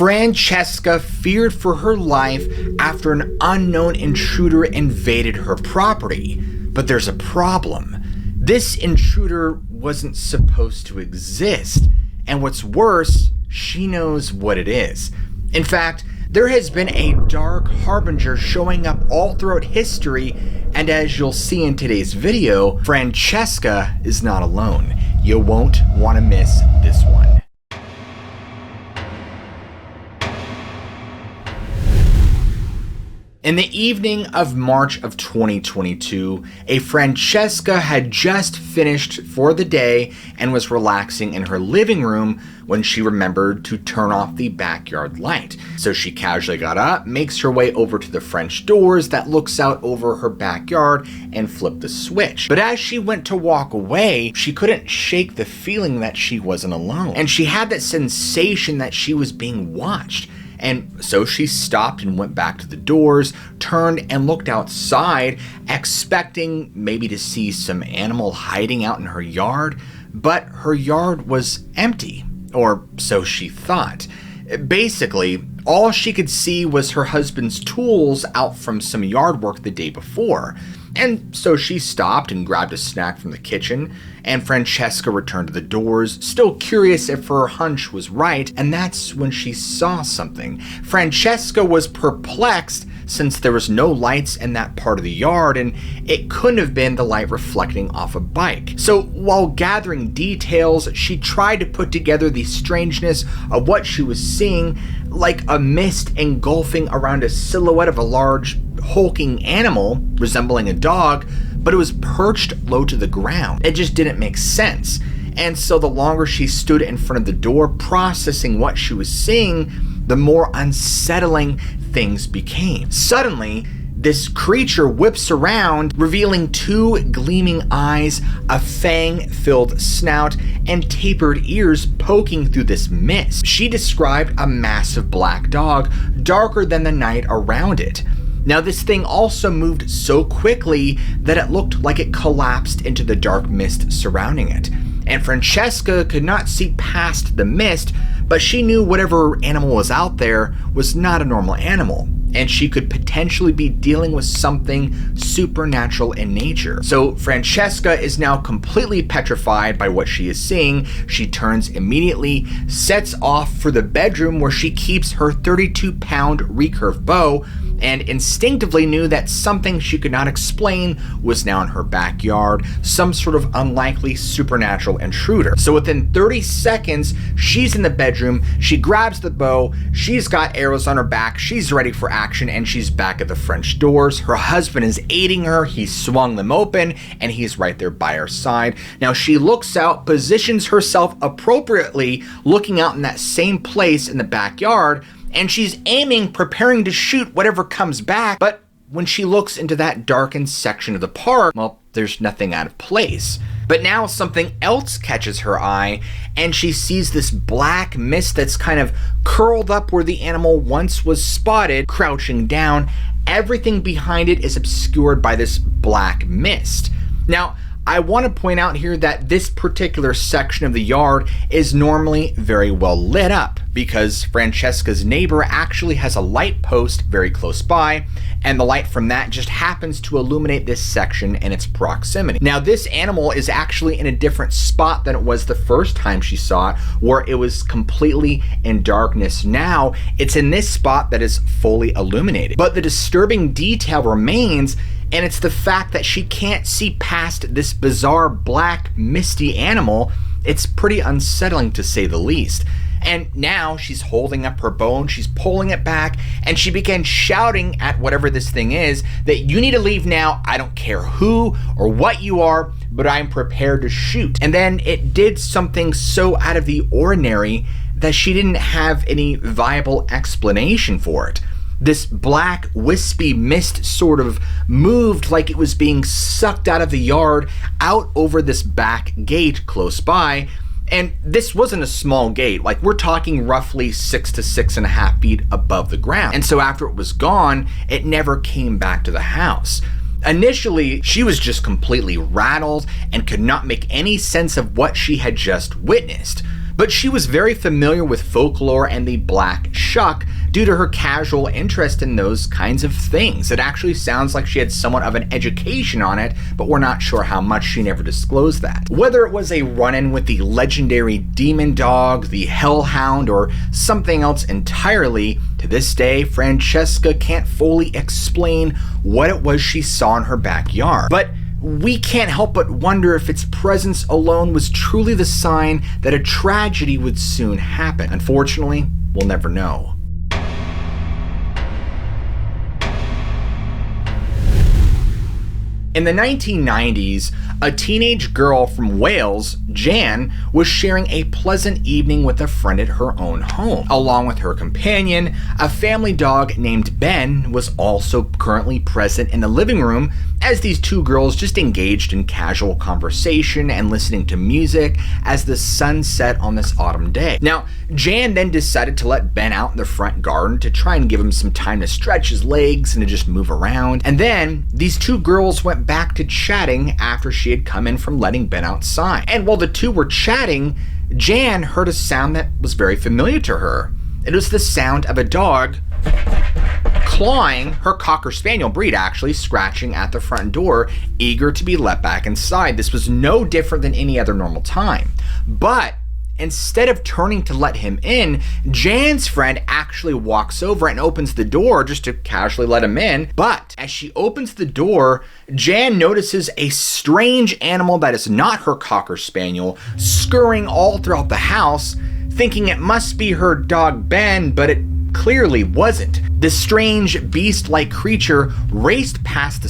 Francesca feared for her life after an unknown intruder invaded her property. But there's a problem. This intruder wasn't supposed to exist. And what's worse, she knows what it is. In fact, there has been a dark harbinger showing up all throughout history, and as you'll see in today's video, Francesca is not alone. You won't want to miss this one. In the evening of March of 2022, a Francesca had just finished for the day and was relaxing in her living room when she remembered to turn off the backyard light. So she casually got up, makes her way over to the French doors that looks out over her backyard, and flipped the switch. But as she went to walk away, she couldn't shake the feeling that she wasn't alone. And she had that sensation that she was being watched. And so she stopped and went back to the doors, turned and looked outside, expecting maybe to see some animal hiding out in her yard, but her yard was empty, or so she thought. Basically, all she could see was her husband's tools out from some yard work the day before. And so she stopped and grabbed a snack from the kitchen, and Francesca returned to the doors, still curious if her hunch was right, and that's when she saw something. Francesca was perplexed since there was no lights in that part of the yard, and it couldn't have been the light reflecting off a bike. So while gathering details, she tried to put together the strangeness of what she was seeing, like a mist engulfing around a silhouette of a large, hulking animal resembling a dog, but it was perched low to the ground. It just didn't make sense. And so the longer she stood in front of the door processing what she was seeing, the more unsettling things became. Suddenly, this creature whips around, revealing two gleaming eyes, a fang-filled snout, and tapered ears poking through this mist. She described a massive black dog, darker than the night around it. Now, this thing also moved so quickly that it looked like it collapsed into the dark mist surrounding it. And Francesca could not see past the mist, but she knew whatever animal was out there was not a normal animal, and she could potentially be dealing with something supernatural in nature. So Francesca is now completely petrified by what she is seeing. She turns immediately, sets off for the bedroom where she keeps her 32-pound recurve bow, and instinctively knew that something she could not explain was now in her backyard, some sort of unlikely supernatural intruder. So within 30 seconds, she's in the bedroom, she grabs the bow, she's got arrows on her back, she's ready for action, and she's back at the French doors. Her husband is aiding her, he swung them open, and he's right there by her side. Now she looks out, positions herself appropriately, looking out in that same place in the backyard, and she's aiming, preparing to shoot whatever comes back, but when she looks into that darkened section of the park, well, there's nothing out of place. But now something else catches her eye, and she sees this black mist that's kind of curled up where the animal once was spotted, crouching down. Everything behind it is obscured by this black mist. Now, I want to point out here that this particular section of the yard is normally very well lit up because Francesca's neighbor actually has a light post very close by, and the light from that just happens to illuminate this section and its proximity. Now, this animal is actually in a different spot than it was the first time she saw it, where it was completely in darkness. Now, it's in this spot that is fully illuminated. But the disturbing detail remains, and it's the fact that she can't see past this bizarre black misty animal. It's pretty unsettling to say the least. And now she's holding up her bow and she's pulling it back, and she begins shouting at whatever this thing is that you need to leave now. I don't care who or what you are, but I'm prepared to shoot. And then it did something so out of the ordinary that she didn't have any viable explanation for it. This black, wispy mist sort of moved like it was being sucked out of the yard out over this back gate close by. And this wasn't a small gate, like we're talking roughly 6 to 6.5 feet above the ground. And so after it was gone, it never came back to the house. Initially, she was just completely rattled and could not make any sense of what she had just witnessed. but she was very familiar with folklore and the black shuck due to her casual interest in those kinds of things. It actually sounds like she had somewhat of an education on it, but we're not sure how much. She never disclosed that. Whether it was a run-in with the legendary demon dog, the hellhound, or something else entirely, to this day, Francesca can't fully explain what it was she saw in her backyard. But we can't help but wonder if its presence alone was truly the sign that a tragedy would soon happen. Unfortunately, we'll never know. In the 1990s, a teenage girl from Wales, Jan, was sharing a pleasant evening with a friend at her own home. Along with her companion, a family dog named Ben was also currently present in the living room as these two girls just engaged in casual conversation and listening to music as the sun set on this autumn day. Now, Jan then decided to let Ben out in the front garden to try and give him some time to stretch his legs and to just move around. And then these two girls went back to chatting after she had come in from letting Ben outside. And while the two were chatting, Jan heard a sound that was very familiar to her. It was the sound of a dog clawing, her Cocker Spaniel breed actually, scratching at the front door, eager to be let back inside. This was no different than any other normal time. But instead of turning to let him in, Jan's friend actually walks over and opens the door just to casually let him in. But as she opens the door, Jan notices a strange animal that is not her Cocker Spaniel scurrying all throughout the house, thinking it must be her dog Ben, but it clearly wasn't. This strange beast-like creature raced past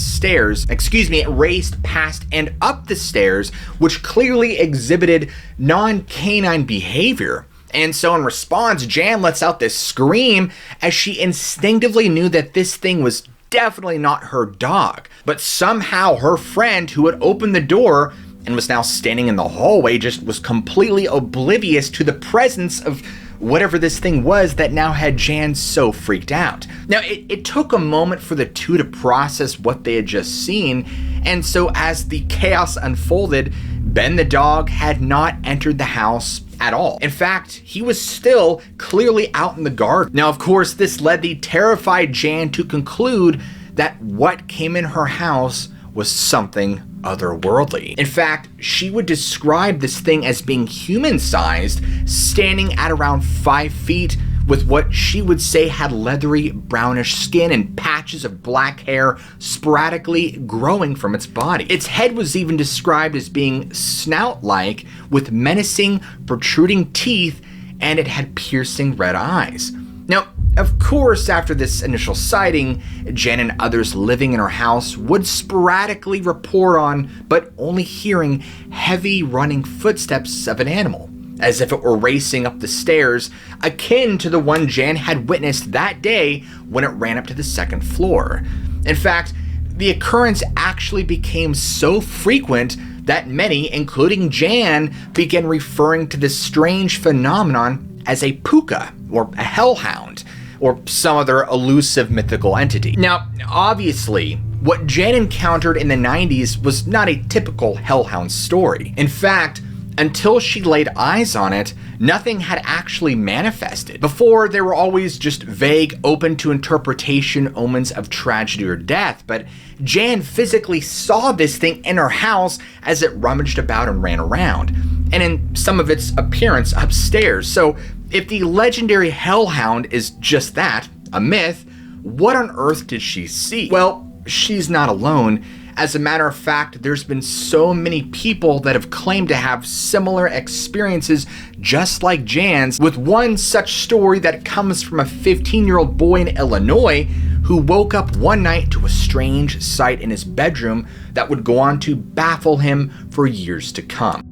and up the stairs, which clearly exhibited non-canine behavior. And so in response, Jan lets out this scream as she instinctively knew that this thing was definitely not her dog. But somehow her friend who had opened the door and was now standing in the hallway just was completely oblivious to the presence of whatever this thing was that now had Jan so freaked out. Now, it took a moment for the two to process what they had just seen, and so as the chaos unfolded, Ben the dog had not entered the house at all. In fact, he was still clearly out in the garden. Now, of course, this led the terrified Jan to conclude that what came in her house was something otherworldly. In fact, she would describe this thing as being human-sized, standing at around 5 feet, with what she would say had leathery brownish skin and patches of black hair sporadically growing from its body. Its head was even described as being snout-like, with menacing, protruding teeth, and it had piercing red eyes. Now, of course, after this initial sighting, Jen and others living in her house would sporadically report on, but only hearing, heavy running footsteps of an animal, as if it were racing up the stairs, akin to the one Jan had witnessed that day when it ran up to the second floor. In fact, the occurrence actually became so frequent that many, including Jan, began referring to this strange phenomenon as a puka, or a hellhound, or some other elusive mythical entity. Now, obviously, what Jan encountered in the 90s was not a typical hellhound story. In fact, until she laid eyes on it, nothing had actually manifested. Before, they were always just vague, open to interpretation omens of tragedy or death, but Jan physically saw this thing in her house as it rummaged about and ran around, and in some of its appearance upstairs. So if the legendary hellhound is just that, a myth, what on earth did she see? Well, she's not alone. As a matter of fact, there's been so many people that have claimed to have similar experiences just like Jan's, with one such story that comes from a 15-year-old boy in Illinois who woke up one night to a strange sight in his bedroom that would go on to baffle him for years to come.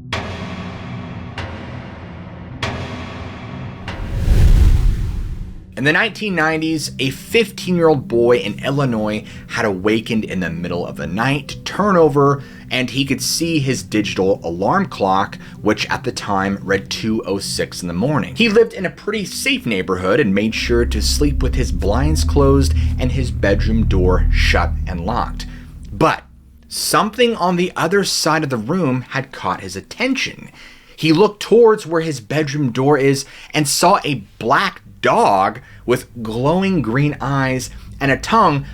In the 1990s, a 15-year-old boy in Illinois had awakened in the middle of the night to turn over, and he could see his digital alarm clock, which at the time read 2:06 in the morning. He lived in a pretty safe neighborhood and made sure to sleep with his blinds closed and his bedroom door shut and locked. But something on the other side of the room had caught his attention. He looked towards where his bedroom door is and saw a black dog with glowing green eyes and a tongue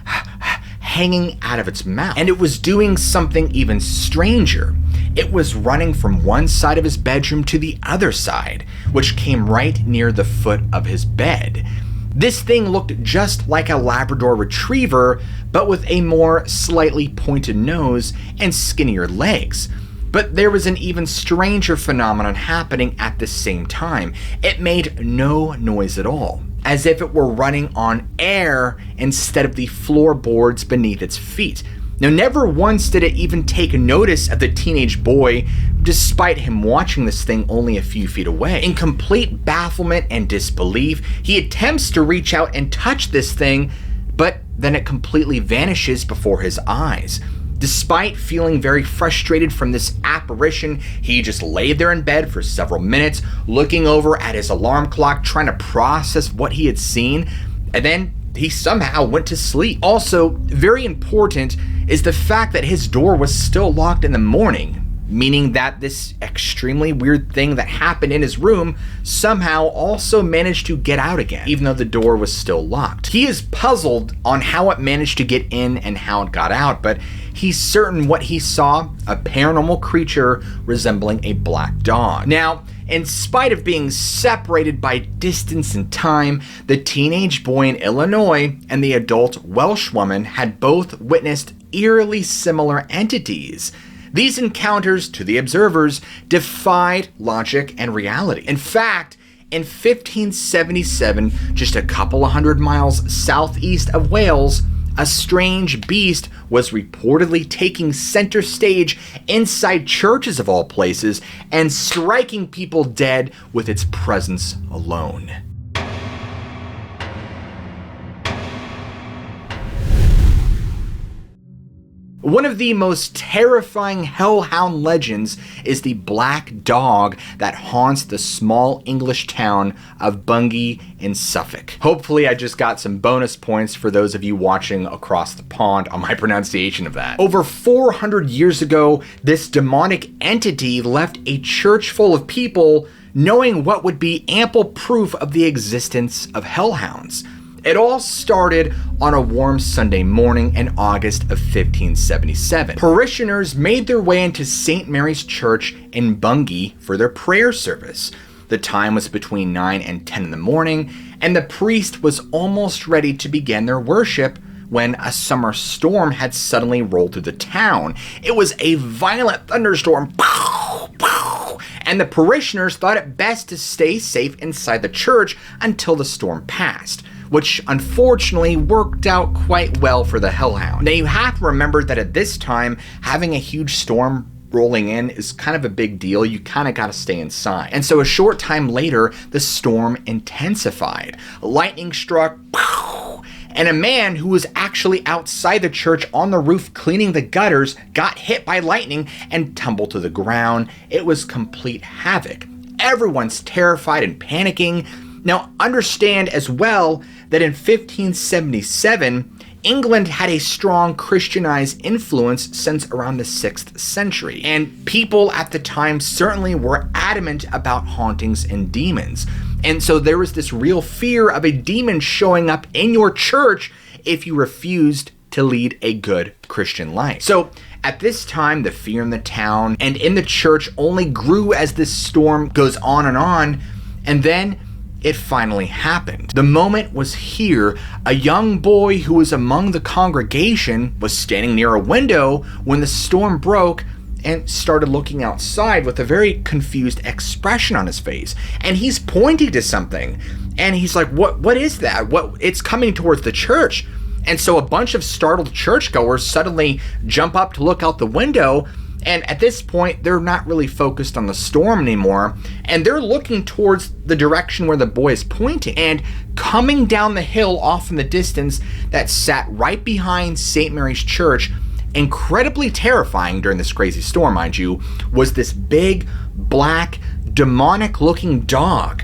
hanging out of its mouth. And it was doing something even stranger. It was running from one side of his bedroom to the other side, which came right near the foot of his bed. This thing looked just like a Labrador Retriever, but with a more slightly pointed nose and skinnier legs. But there was an even stranger phenomenon happening at the same time. It made no noise at all, as if it were running on air instead of the floorboards beneath its feet. Now, never once did it even take notice of the teenage boy, despite him watching this thing only a few feet away. In complete bafflement and disbelief, he attempts to reach out and touch this thing, but then it completely vanishes before his eyes. Despite feeling very frustrated from this apparition, he just lay there in bed for several minutes, looking over at his alarm clock, trying to process what he had seen, and then he somehow went to sleep. Also, very important is the fact that his door was still locked in the morning, meaning that this extremely weird thing that happened in his room somehow also managed to get out again, even though the door was still locked. He is puzzled on how it managed to get in and how it got out, but he's certain what he saw, a paranormal creature resembling a black dog. Now, in spite of being separated by distance and time, the teenage boy in Illinois and the adult Welsh woman had both witnessed eerily similar entities. These encounters, to the observers, defied logic and reality. In fact, in 1577, just a couple of hundred miles southeast of Wales, a strange beast was reportedly taking center stage inside churches of all places and striking people dead with its presence alone. One of the most terrifying hellhound legends is the black dog that haunts the small English town of Bungay in Suffolk. Hopefully I just got some bonus points for those of you watching across the pond on my pronunciation of that. Over 400 years ago, this demonic entity left a church full of people knowing what would be ample proof of the existence of hellhounds. It all started on a warm Sunday morning in August of 1577. Parishioners made their way into St. Mary's Church in Bungay for their prayer service. The time was between 9 and 10 in the morning, and the priest was almost ready to begin their worship when a summer storm had suddenly rolled through the town. It was a violent thunderstorm, and the parishioners thought it best to stay safe inside the church until the storm passed, which unfortunately worked out quite well for the hellhound. Now you have to remember that at this time, having a huge storm rolling in is kind of a big deal. You kind of got to stay inside. And so a short time later, the storm intensified. Lightning struck, and a man who was actually outside the church on the roof cleaning the gutters got hit by lightning and tumbled to the ground. It was complete havoc. Everyone's terrified and panicking. Now, understand as well that in 1577, England had a strong Christianized influence since around the 6th century, and people at the time certainly were adamant about hauntings and demons. And so there was this real fear of a demon showing up in your church if you refused to lead a good Christian life. So at this time, the fear in the town and in the church only grew as this storm goes on, and then it finally happened. The moment was here. A young boy who was among the congregation was standing near a window when the storm broke and started looking outside with a very confused expression on his face. And he's pointing to something. And he's like, what is that? It's coming towards the church. And so a bunch of startled churchgoers suddenly jump up to look out the window. And at this point, they're not really focused on the storm anymore, and they're looking towards the direction where the boy is pointing. And coming down the hill off in the distance that sat right behind St. Mary's Church, incredibly terrifying during this crazy storm, mind you, was this big, black, demonic-looking dog.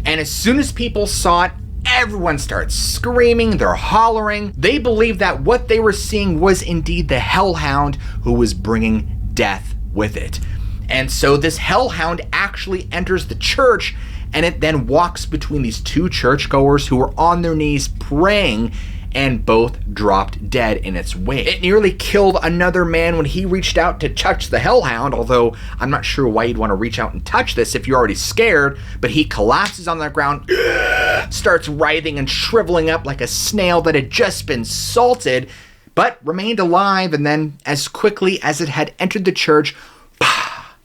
And as soon as people saw it, everyone started screaming, they're hollering. They believed that what they were seeing was indeed the hellhound who was bringing death with it. And so this hellhound actually enters the church, and it then walks between these two churchgoers who were on their knees praying, and both dropped dead in its wake. It nearly killed another man when he reached out to touch the hellhound, although I'm not sure why you'd want to reach out and touch this if you're already scared, but he collapses on the ground, starts writhing and shriveling up like a snail that had just been salted, but remained alive, and then as quickly as it had entered the church,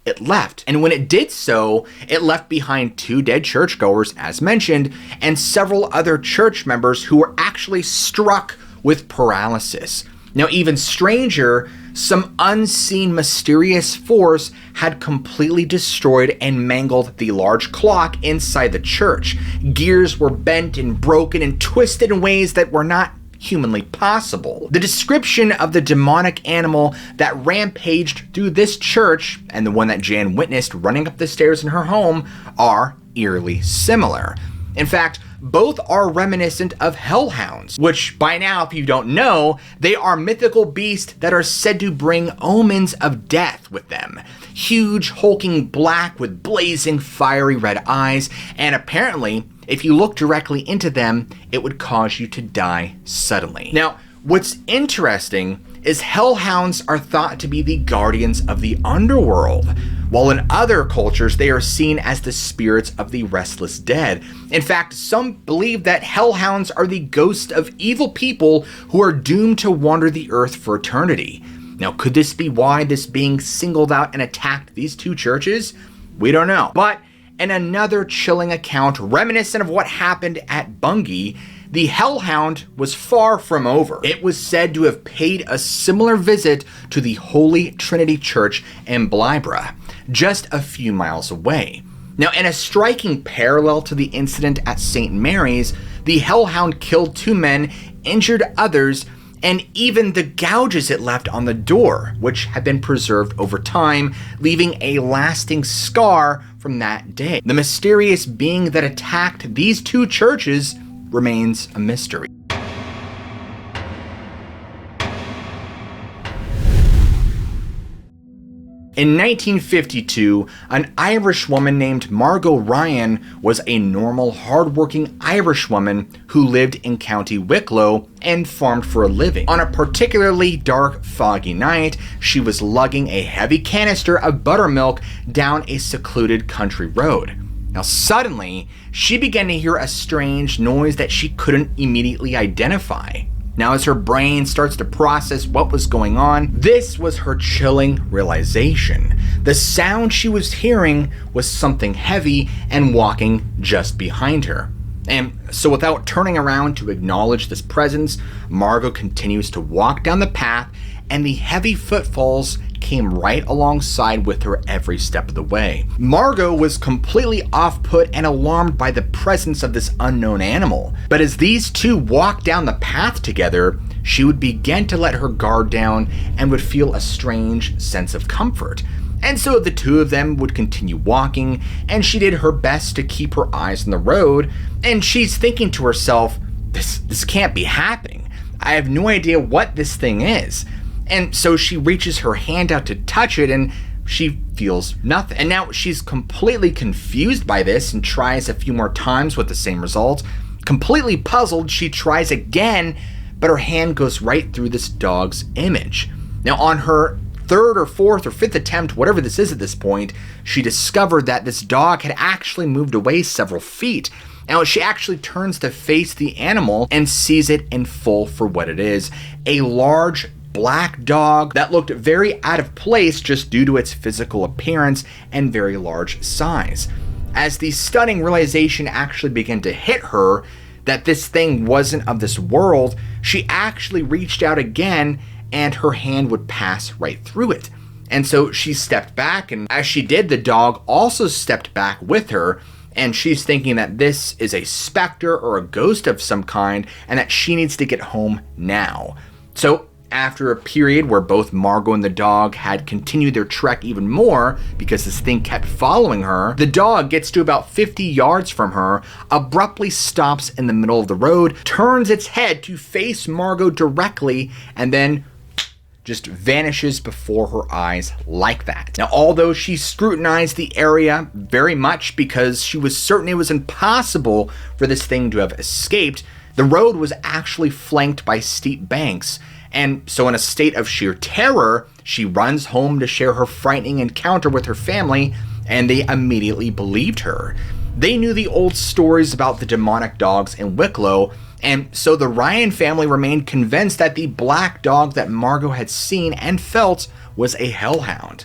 it left. And when it did so, it left behind two dead churchgoers, as mentioned, and several other church members who were actually struck with paralysis. Now, even stranger, some unseen mysterious force had completely destroyed and mangled the large clock inside the church. Gears were bent and broken and twisted in ways that were not humanly possible. The description of the demonic animal that rampaged through this church and the one that Jan witnessed running up the stairs in her home are eerily similar. In fact, both are reminiscent of hellhounds, which by now, if you don't know, they are mythical beasts that are said to bring omens of death with them. Huge, hulking black with blazing fiery red eyes, and apparently, if you look directly into them, it would cause you to die suddenly. Now, what's interesting is hellhounds are thought to be the guardians of the underworld, while in other cultures they are seen as the spirits of the restless dead. In fact, some believe that hellhounds are the ghosts of evil people who are doomed to wander the earth for eternity. Now, could this be why this being singled out and attacked these two churches? We don't know. But in another chilling account reminiscent of what happened at Bungay, the hellhound was far from over. It was said to have paid a similar visit to the Holy Trinity Church in Blybra, just a few miles away. Now, in a striking parallel to the incident at St. Mary's, the hellhound killed two men, injured others, and even the gouges it left on the door, which had been preserved over time, leaving a lasting scar from that day. The mysterious being that attacked these two churches remains a mystery. In 1952, an Irish woman named Margot Ryan was a normal, hardworking Irish woman who lived in County Wicklow and farmed for a living. On a particularly dark, foggy night, she was lugging a heavy canister of buttermilk down a secluded country road. Now, suddenly, she began to hear a strange noise that she couldn't immediately identify. Now, as her brain starts to process what was going on, this was her chilling realization. The sound she was hearing was something heavy and walking just behind her. And so without turning around to acknowledge this presence, Margot continues to walk down the path, and the heavy footfalls came right alongside with her every step of the way. Margot was completely off-put and alarmed by the presence of this unknown animal. But as these two walked down the path together, she would begin to let her guard down and would feel a strange sense of comfort. And so the two of them would continue walking, and she did her best to keep her eyes on the road, and she's thinking to herself, this can't be happening. I have no idea what this thing is. And so she reaches her hand out to touch it, and she feels nothing. And now she's completely confused by this and tries a few more times with the same result. Completely puzzled, she tries again, but her hand goes right through this dog's image. Now, on her third or fourth or fifth attempt, whatever this is at this point, she discovered that this dog had actually moved away several feet. Now, she actually turns to face the animal and sees it in full for what it is, a large black dog that looked very out of place just due to its physical appearance and very large size. As the stunning realization actually began to hit her that this thing wasn't of this world, she actually reached out again, and her hand would pass right through it. And so she stepped back, and as she did, the dog also stepped back with her, and she's thinking that this is a specter or a ghost of some kind and that she needs to get home now. So after a period where both Margot and the dog had continued their trek even more because this thing kept following her, the dog gets to about 50 yards from her, abruptly stops in the middle of the road, turns its head to face Margot directly, and then just vanishes before her eyes like that. Now, although she scrutinized the area very much because she was certain it was impossible for this thing to have escaped, the road was actually flanked by steep banks. And so in a state of sheer terror, she runs home to share her frightening encounter with her family, and they immediately believed her. They knew the old stories about the demonic dogs in Wicklow, and so the Ryan family remained convinced that the black dog that Margot had seen and felt was a hellhound.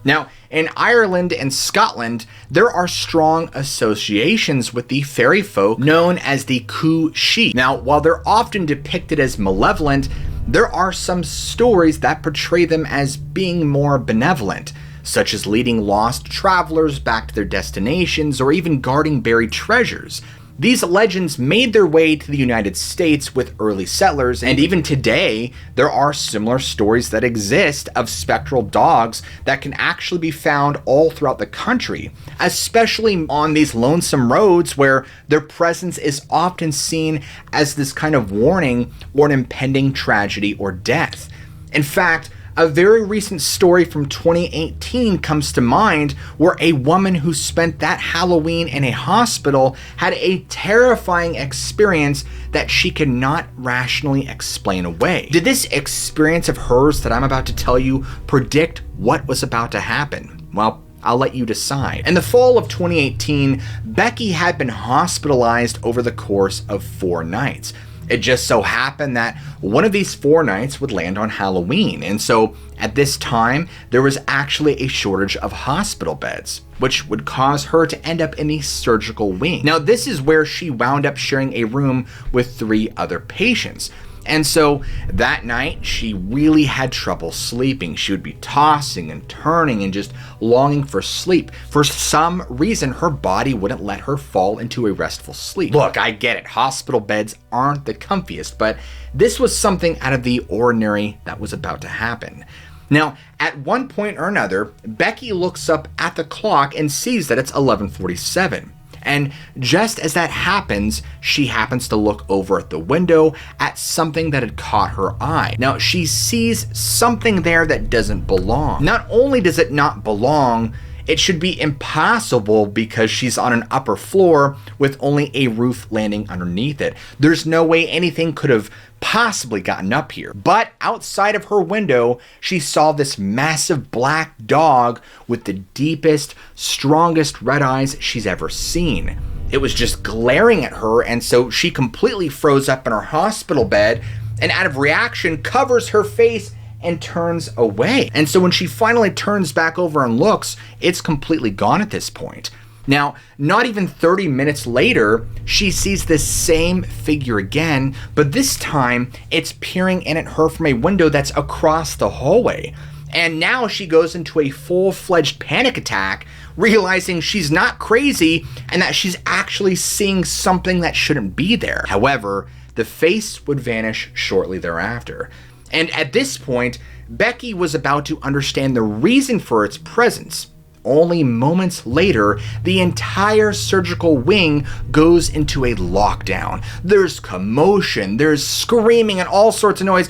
Now, in Ireland and Scotland, there are strong associations with the fairy folk known as the Coo Sheep. Now, while they're often depicted as malevolent, there are some stories that portray them as being more benevolent, such as leading lost travelers back to their destinations or even guarding buried treasures. These legends made their way to the United States with early settlers, and even today, there are similar stories that exist of spectral dogs that can actually be found all throughout the country, especially on these lonesome roads where their presence is often seen as this kind of warning or an impending tragedy or death. In fact, a very recent story from 2018 comes to mind where a woman who spent that Halloween in a hospital had a terrifying experience that she could not rationally explain away. Did this experience of hers that I'm about to tell you predict what was about to happen? Well, I'll let you decide. In the fall of 2018, Becky had been hospitalized over the course of 4 nights. It just so happened that one of these 4 nights would land on Halloween, and so at this time, there was actually a shortage of hospital beds, which would cause her to end up in the surgical wing. Now, this is where she wound up sharing a room with 3 other patients. And so that night, she really had trouble sleeping. She would be tossing and turning and just longing for sleep. For some reason, her body wouldn't let her fall into a restful sleep. Look, I get it. Hospital beds aren't the comfiest, but this was something out of the ordinary that was about to happen. Now, at one point or another, Becky looks up at the clock and sees that it's 11:47. And just as that happens, she happens to look over at the window at something that had caught her eye. Now, she sees something there that doesn't belong. Not only does it not belong, it should be impossible because she's on an upper floor with only a roof landing underneath it. There's no way anything could have possibly gotten up here. But outside of her window, she saw this massive black dog with the deepest, strongest red eyes she's ever seen. It was just glaring at her, and so she completely froze up in her hospital bed and out of reaction covers her face and turns away. And so when she finally turns back over and looks, it's completely gone at this point. Now, not even 30 minutes later, she sees this same figure again, but this time it's peering in at her from a window that's across the hallway. And now she goes into a full-fledged panic attack, realizing she's not crazy and that she's actually seeing something that shouldn't be there. However, the face would vanish shortly thereafter. And at this point, Becky was about to understand the reason for its presence. Only moments later, the entire surgical wing goes into a lockdown. There's commotion, there's screaming and all sorts of noise.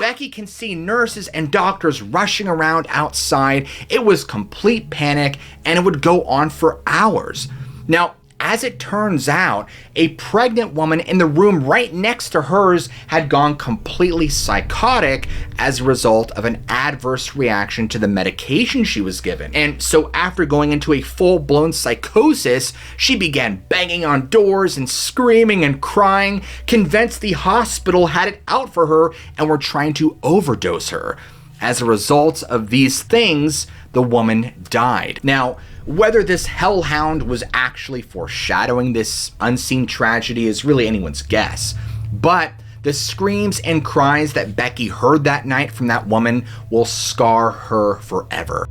Becky can see nurses and doctors rushing around outside. It was complete panic, and it would go on for hours. Now, as it turns out, a pregnant woman in the room right next to hers had gone completely psychotic as a result of an adverse reaction to the medication she was given. And so after going into a full-blown psychosis, she began banging on doors and screaming and crying, convinced the hospital had it out for her and were trying to overdose her. As a result of these things, the woman died. Now, whether this hellhound was actually foreshadowing this unseen tragedy is really anyone's guess. But the screams and cries that Becky heard that night from that woman will scar her forever.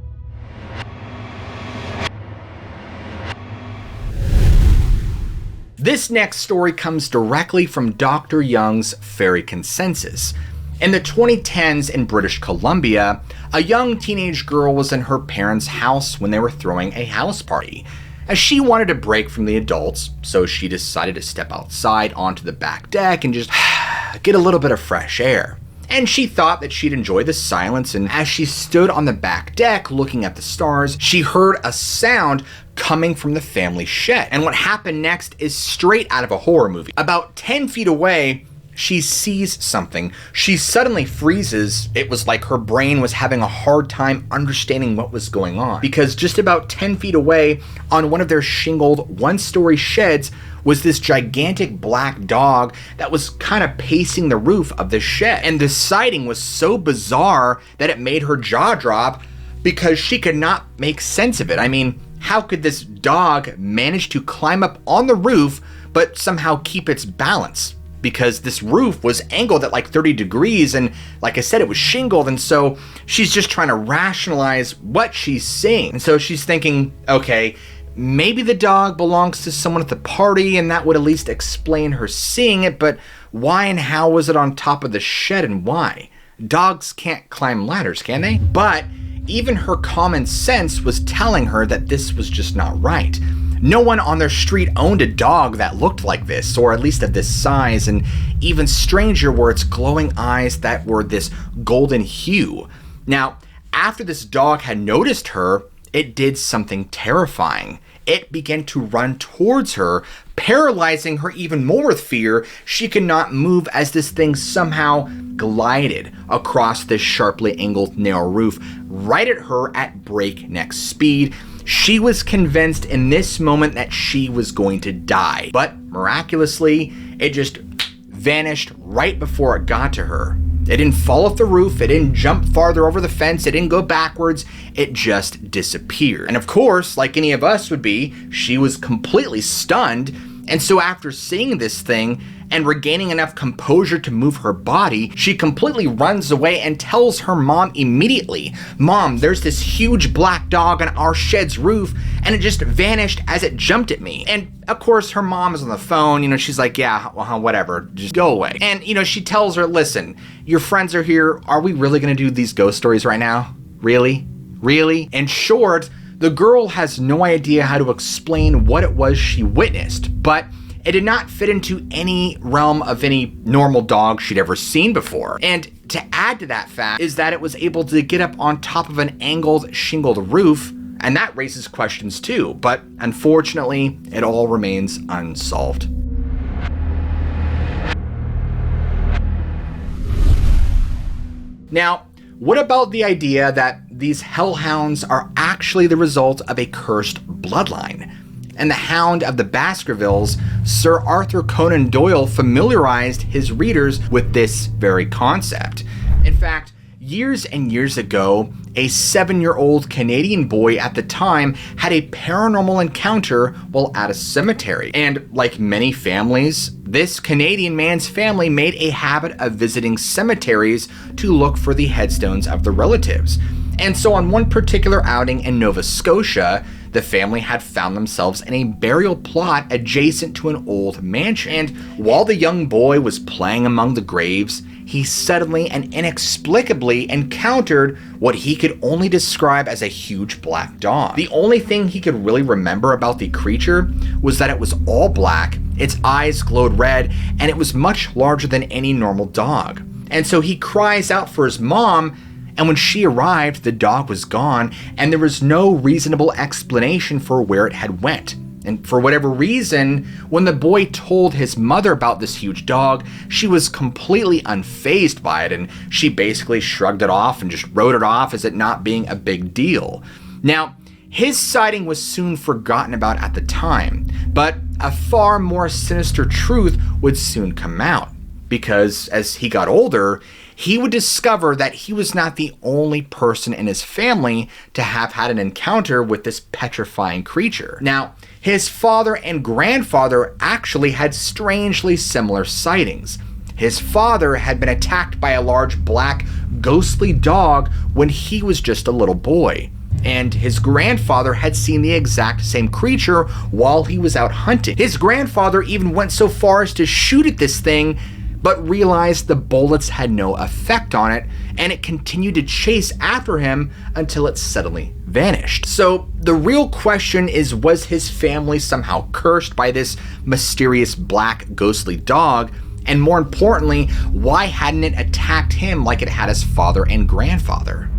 This next story comes directly from Dr. Young's Fairy Consensus. In the 2010s in British Columbia, a young teenage girl was in her parents' house when they were throwing a house party. As she wanted a break from the adults, so she decided to step outside onto the back deck and just get a little bit of fresh air. and she thought that she'd enjoy the silence. And as she stood on the back deck looking at the stars, she heard a sound coming from the family shed. And what happened next is straight out of a horror movie. About 10 feet away, she sees something. She suddenly freezes. It was like her brain was having a hard time understanding what was going on, because just about 10 feet away on one of their shingled one-story sheds was this gigantic black dog that was kind of pacing the roof of the shed. And the sighting was so bizarre that it made her jaw drop, because she could not make sense of it. I mean, how could this dog manage to climb up on the roof but somehow keep its balance? Because this roof was angled at like 30 degrees, and like I said, it was shingled, and so she's just trying to rationalize what she's seeing. And so she's thinking, okay, maybe the dog belongs to someone at the party, and that would at least explain her seeing it, but why and how was it on top of the shed, and why? Dogs can't climb ladders, can they? But even her common sense was telling her that this was just not right. No one on their street owned a dog that looked like this, or at least of this size, and even stranger were its glowing eyes that were this golden hue. Now, after this dog had noticed her, it did something terrifying. It began to run towards her, paralyzing her even more with fear. She could not move as this thing somehow glided across this sharply angled narrow roof right at her at breakneck speed. She was convinced in this moment that she was going to die, but miraculously, it just vanished right before it got to her. It didn't fall off the roof, it didn't jump farther over the fence, it didn't go backwards, it just disappeared. And of course, like any of us would be, she was completely stunned. And so after seeing this thing and regaining enough composure to move her body, she completely runs away and tells her mom immediately, "Mom, there's this huge black dog on our shed's roof, and it just vanished as it jumped at me." And of course, her mom is on the phone, she's like, "Yeah, well, whatever, just go away." And, she tells her, "Listen, your friends are here. Are we really gonna do these ghost stories right now? Really? Really?" In short, the girl has no idea how to explain what it was she witnessed, but it did not fit into any realm of any normal dog she'd ever seen before. And to add to that fact is that it was able to get up on top of an angled, shingled roof, and that raises questions too, but unfortunately, it all remains unsolved. Now, what about the idea that these hellhounds are actually the result of a cursed bloodline? And the Hound of the Baskervilles, Sir Arthur Conan Doyle familiarized his readers with this very concept. In fact, years and years ago, a 7-year-old Canadian boy at the time had a paranormal encounter while at a cemetery. And like many families, this Canadian man's family made a habit of visiting cemeteries to look for the headstones of the relatives. And so on one particular outing in Nova Scotia, the family had found themselves in a burial plot adjacent to an old mansion. And while the young boy was playing among the graves, he suddenly and inexplicably encountered what he could only describe as a huge black dog. The only thing he could really remember about the creature was that it was all black, its eyes glowed red, and it was much larger than any normal dog. And so he cries out for his mom, and when she arrived, the dog was gone, and there was no reasonable explanation for where it had went. And for whatever reason, when the boy told his mother about this huge dog, she was completely unfazed by it, and she basically shrugged it off and just wrote it off as it not being a big deal. Now, his sighting was soon forgotten about at the time, but a far more sinister truth would soon come out, because as he got older, he would discover that he was not the only person in his family to have had an encounter with this petrifying creature. Now, his father and grandfather actually had strangely similar sightings. His father had been attacked by a large black ghostly dog when he was just a little boy, and his grandfather had seen the exact same creature while he was out hunting. His grandfather even went so far as to shoot at this thing, but realized the bullets had no effect on it, and it continued to chase after him until it suddenly vanished. So the real question is, was his family somehow cursed by this mysterious black ghostly dog? And more importantly, why hadn't it attacked him like it had his father and grandfather?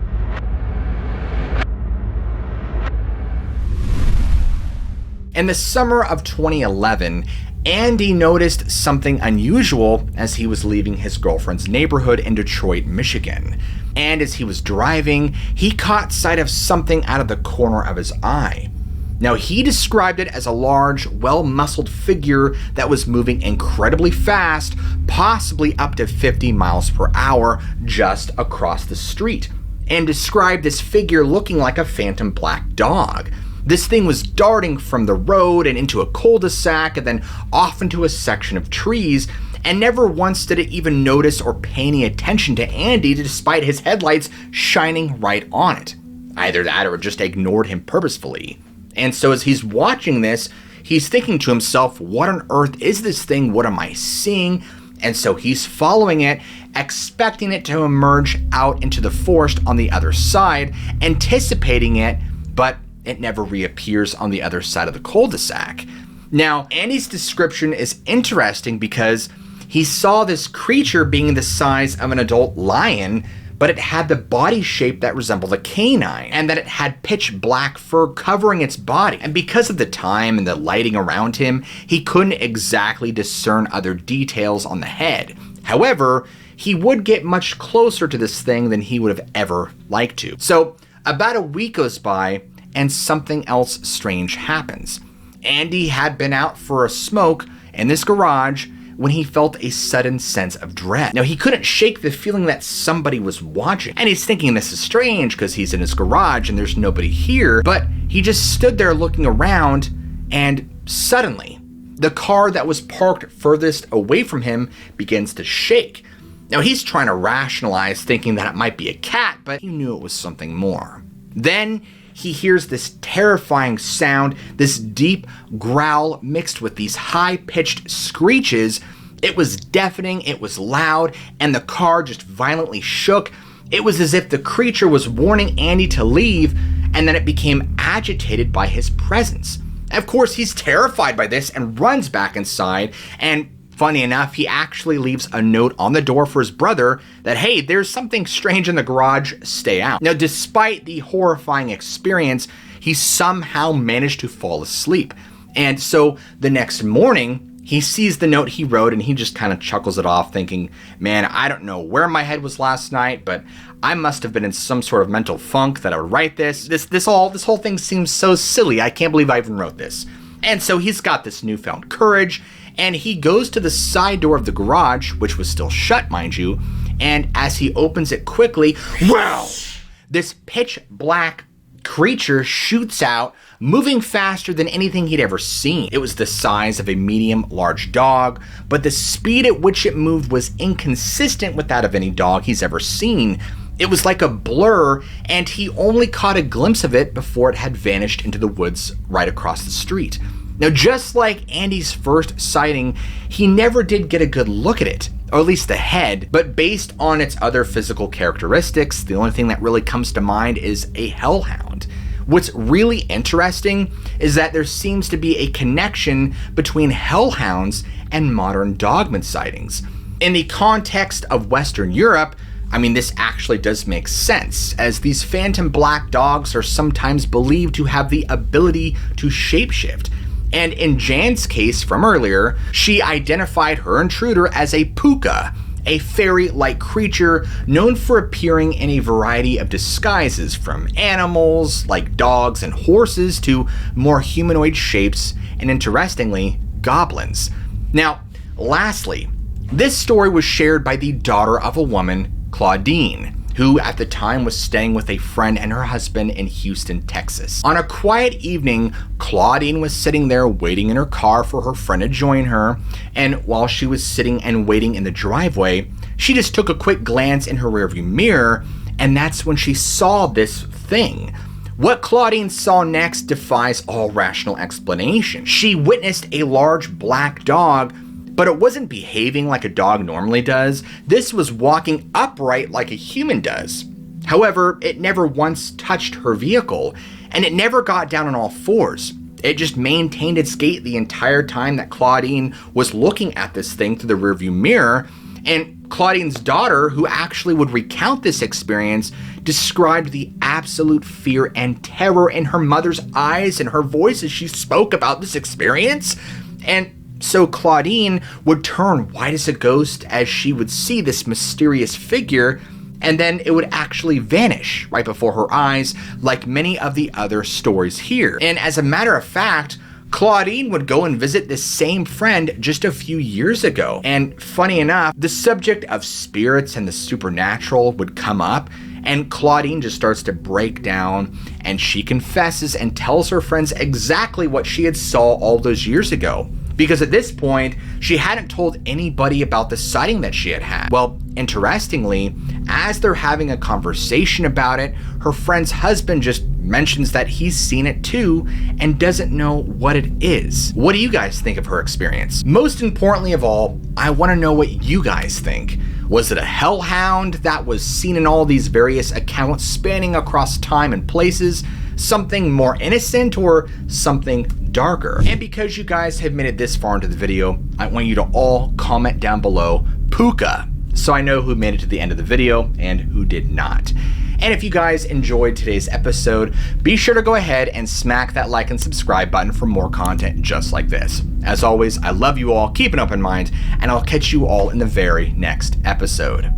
In the summer of 2011, Andy noticed something unusual as he was leaving his girlfriend's neighborhood in Detroit, Michigan. And as he was driving, he caught sight of something out of the corner of his eye. Now, he described it as a large, well-muscled figure that was moving incredibly fast, possibly up to 50 miles per hour, just across the street, and described this figure looking like a phantom black dog. This thing was darting from the road and into a cul-de-sac and then off into a section of trees, and never once did it even notice or pay any attention to Andy despite his headlights shining right on it. Either that or it just ignored him purposefully. And so as he's watching this, he's thinking to himself, what on earth is this thing? What am I seeing? And so he's following it, expecting it to emerge out into the forest on the other side, anticipating it, but it never reappears on the other side of the cul-de-sac. Now, Andy's description is interesting because he saw this creature being the size of an adult lion, but it had the body shape that resembled a canine, and that it had pitch black fur covering its body. And because of the time and the lighting around him, he couldn't exactly discern other details on the head. However, he would get much closer to this thing than he would have ever liked to. So, about a week goes by, and something else strange happens. Andy had been out for a smoke in this garage when he felt a sudden sense of dread. Now, he couldn't shake the feeling that somebody was watching, and he's thinking this is strange because he's in his garage and there's nobody here, but he just stood there looking around, and suddenly, the car that was parked furthest away from him begins to shake. Now, he's trying to rationalize, thinking that it might be a cat, but he knew it was something more. Then, he hears this terrifying sound, this deep growl mixed with these high-pitched screeches. It was deafening, it was loud, and the car just violently shook. It was as if the creature was warning Andy to leave, and then it became agitated by his presence. Of course, he's terrified by this and runs back inside, and funny enough, he actually leaves a note on the door for his brother that, hey, there's something strange in the garage, stay out. Now, despite the horrifying experience, he somehow managed to fall asleep. And so the next morning, he sees the note he wrote and he just kind of chuckles it off, thinking, man, I don't know where my head was last night, but I must have been in some sort of mental funk that I would write this. This whole thing seems so silly. I can't believe I even wrote this. And so he's got this newfound courage, and he goes to the side door of the garage, which was still shut, mind you, and as he opens it quickly, wow! This pitch black creature shoots out, moving faster than anything he'd ever seen. It was the size of a medium-large dog, but the speed at which it moved was inconsistent with that of any dog he's ever seen. It was like a blur, and he only caught a glimpse of it before it had vanished into the woods right across the street. Now, just like Andy's first sighting, he never did get a good look at it, or at least the head, but based on its other physical characteristics, the only thing that really comes to mind is a hellhound. What's really interesting is that there seems to be a connection between hellhounds and modern dogman sightings. In the context of Western Europe, I mean, this actually does make sense, as these phantom black dogs are sometimes believed to have the ability to shapeshift. And in Jan's case from earlier, she identified her intruder as a puka, a fairy-like creature known for appearing in a variety of disguises, from animals like dogs and horses to more humanoid shapes, and interestingly, goblins. Now, lastly, this story was shared by the daughter of a woman, Claudine, who at the time was staying with a friend and her husband in Houston, Texas. On a quiet evening, Claudine was sitting there waiting in her car for her friend to join her, and while she was sitting and waiting in the driveway, she just took a quick glance in her rearview mirror, and that's when she saw this thing. What Claudine saw next defies all rational explanation. She witnessed a large black dog, but it wasn't behaving like a dog normally does. This was walking upright like a human does. However, it never once touched her vehicle, and it never got down on all fours. It just maintained its gait the entire time that Claudine was looking at this thing through the rearview mirror. And Claudine's daughter, who actually would recount this experience, described the absolute fear and terror in her mother's eyes and her voice as she spoke about this experience. And so Claudine would turn white as a ghost as she would see this mysterious figure, and then it would actually vanish right before her eyes, like many of the other stories here. And as a matter of fact, Claudine would go and visit this same friend just a few years ago. And funny enough, the subject of spirits and the supernatural would come up, and Claudine just starts to break down, and she confesses and tells her friends exactly what she had saw all those years ago. Because at this point, she hadn't told anybody about the sighting that she had had. Well, interestingly, as they're having a conversation about it, her friend's husband just mentions that he's seen it too and doesn't know what it is. What do you guys think of her experience? Most importantly of all, I want to know what you guys think. Was it a hellhound that was seen in all these various accounts spanning across time and places? Something more innocent or something darker? And because you guys have made it this far into the video, I want you to all comment down below Puka, so I know who made it to the end of the video and who did not. And if you guys enjoyed today's episode, be sure to go ahead and smack that like and subscribe button for more content just like this. As always, I love you all, keep an open mind, and I'll catch you all in the very next episode.